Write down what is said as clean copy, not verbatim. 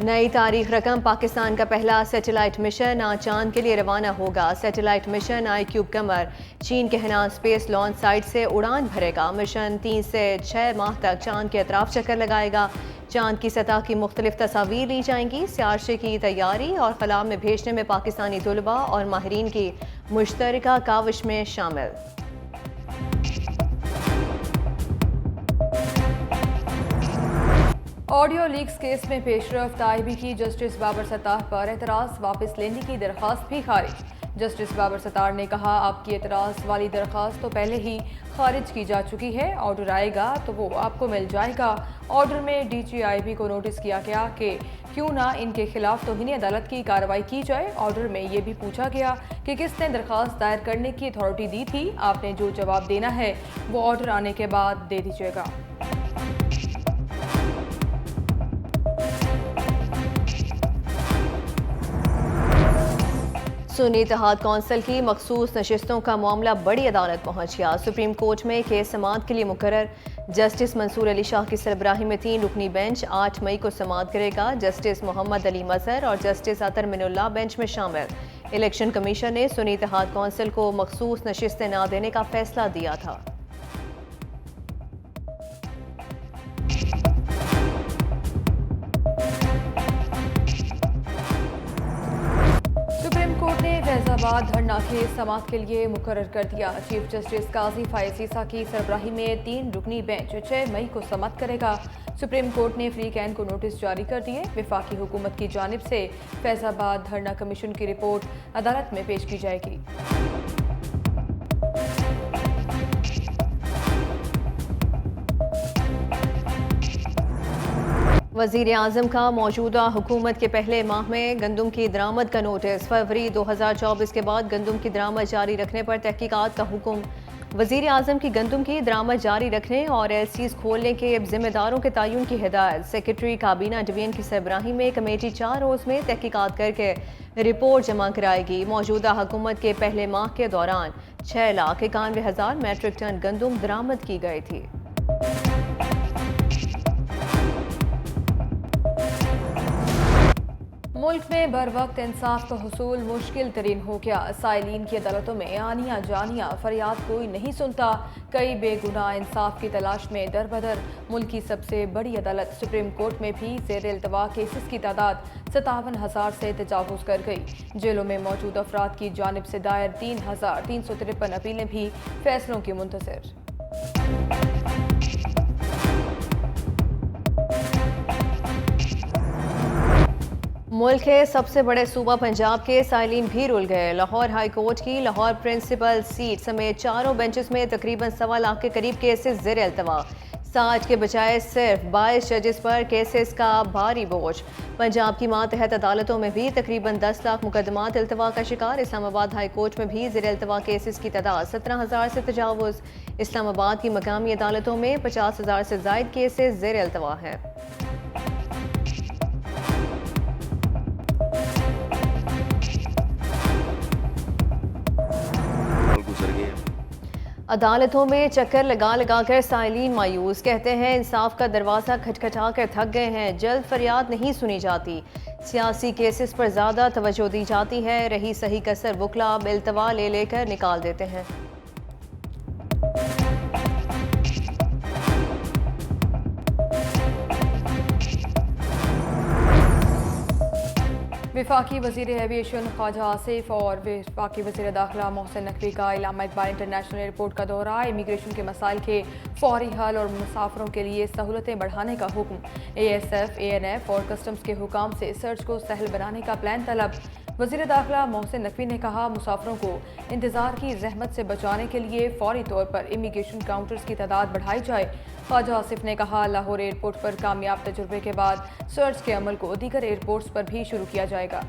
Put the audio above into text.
नई तारीख रकम पाकिस्तान का पहला सैटेलाइट मिशन आज चांद के लिए रवाना होगा। सैटेलाइट मिशन iCube कमर चीन के हेनान स्पेस लॉन्च साइट से उड़ान भरेगा। मिशन 3 से 6 माह तक चांद के अतराफ चक्कर लगाएगा। चांद की सतह की मुख्तलिफ तस्वीर ली जाएंगी। सियारशे की तैयारी और खला में भेजने में पाकिस्तानी तुलबा और माहिरीन की मुश्तरका काविश में शामिल। ऑडियो लीक्स केस में पेशरफ्त आईबी की जस्टिस बाबर सत्तार पर एतराज़ वापस लेने की दरख्वास्त भी खारिज। जस्टिस बाबर सत्तार ने कहा, आपकी एतराज़ वाली दरख्वास्त तो पहले ही खारिज की जा चुकी है। ऑर्डर आएगा तो वो आपको मिल जाएगा। ऑर्डर में डीजी आईबी को नोटिस किया गया कि क्यों ना इनके खिलाफ तौहीन अदालत की कार्रवाई की जाए। ऑर्डर में ये भी पूछा गया कि किसने दरख्वास्त दायर करने की अथॉरिटी दी थी। आपने जो जवाब देना है वो ऑर्डर आने के बाद दे दीजिएगा। सुन्नी इत्तेहाद कौंसिल की मखसूस नशिस्तों का मामला बड़ी अदालत पहुंच गया। सुप्रीम कोर्ट में केस समाअत के लिए मुकर्रर जस्टिस मंसूर अली शाह की सरबराही में 3 रुकनी बेंच 8 मई को समाअत करेगा। जस्टिस मोहम्मद अली मजहर और जस्टिस अतर मिनुल्लाह बेंच में शामिल। इलेक्शन कमीशन ने सुन्नी इत्तेहाद कौंसिल को मखसूस नशिस्तें न देने का फैसला दिया था। फैजाबाद धरना के समाअत के लिए मुकर्रर कर दिया। चीफ जस्टिस काजी फायज ईसा की सरबराही में 3 रुकनी बेंच 6 मई को समाअत करेगा। सुप्रीम कोर्ट ने फ्री कैन को नोटिस जारी कर दिए। वफाकी हुकूमत की जानिब से फैजाबाद धरना कमीशन की रिपोर्ट अदालत में पेश की जाएगी। वज़ीर आज़म का मौजूदा हुकूमत के पहले माह में गंदम की दरामद का नोटिस। फरवरी 2024 के बाद गंदम की दरामद जारी रखने पर तहकीकात का हुक्म। वज़ीर आज़म की गंदम की दरामद जारी रखने और एलसीज खोलने के जिम्मेदारों के तयन की हिदायत। सेक्रेटरी काबीना डिवीजन की सरबराही में कमेटी 4 रोज़ में तहकीकात करके रिपोर्ट जमा कराएगी। मौजूदा हुकूमत के पहले माह के दौरान 6,91,000 मैट्रिक टन गंदम दरामद की गई थी। मुल्क में बर वक्त इंसाफ का हुसूल मुश्किल तरीन हो गया। साइलिन की अदालतों में आनिया जानिया फरियाद कोई नहीं सुनता। कई बेगुनाह इंसाफ की तलाश में दर बदर। मुल्क की सबसे बड़ी अदालत सुप्रीम कोर्ट में भी ज़ेर इल्तवा केसेस की तादाद 57,000 से तजावुज़ कर गई। जेलों में मौजूद अफराद की जानिब से दायर 3,353 अपीलें भी फैसलों की मुंतज़िर। मुल्क के सबसे बड़े सूबा पंजाब के साइलिन भी रुल गए। लाहौर हाई कोर्ट की लाहौर प्रिंसिपल सीट समेत 4 बेंचेस में तकरीबन 1.25 लाख के करीब केसेस ज़ेर इल्तवा। 60 के बजाय सिर्फ 22 जजेस पर केसेस का भारी बोझ। पंजाब की मातहत अदालतों में भी तकरीबन 10 लाख मुकदमात इल्तवा का शिकार। इस्लामाबाद हाई कोर्ट में भी ज़ेर इल्तवा केसेस की तादाद 17,000 से तजावुज़। इस्लामाबाद की मकामी अदालतों में 50,000 से ज़ायद केसेस ज़ेर इल्तवा हैं। अदालतों में चक्कर लगा लगा कर साइलिन मायूस। कहते हैं इंसाफ का दरवाज़ा खटखटा कर थक गए हैं। जल्द फरियाद नहीं सुनी जाती। सियासी केसेस पर ज़्यादा तवज्जो दी जाती है। रही सही कसर वकला अब इल्तवा ले लेकर निकाल देते हैं। वफाकी वज़ीर एविएशन ख्वाजा आसिफ और वफाकी वज़ीर दाखिला मोहसिन नकवी का इलामा इकबाल इंटरनेशनल एयरपोर्ट का दौरा। इमिग्रेशन के मसाइल के फौरी हल और मुसाफरों के लिए सहूलतें बढ़ाने का हुक्म। ASF, ANF और कस्टम्स के हुकाम से सर्च को सहल बनाने का प्लान तलब। वज़ीर दाखिला मोहसिन नकवी ने कहा, मुसाफरों को इंतज़ार की जहमत से बचाने के लिए फौरी तौर पर इमिग्रेशन काउंटर्स की तादाद बढ़ाई जाए। ख्वाजा आसिफ ने कहा, लाहौर एयरपोर्ट पर कामयाब तजुर्बे के बाद सर्च के अमल को दीगर एयरपोर्ट्स पर भी शुरू किया जाएगा।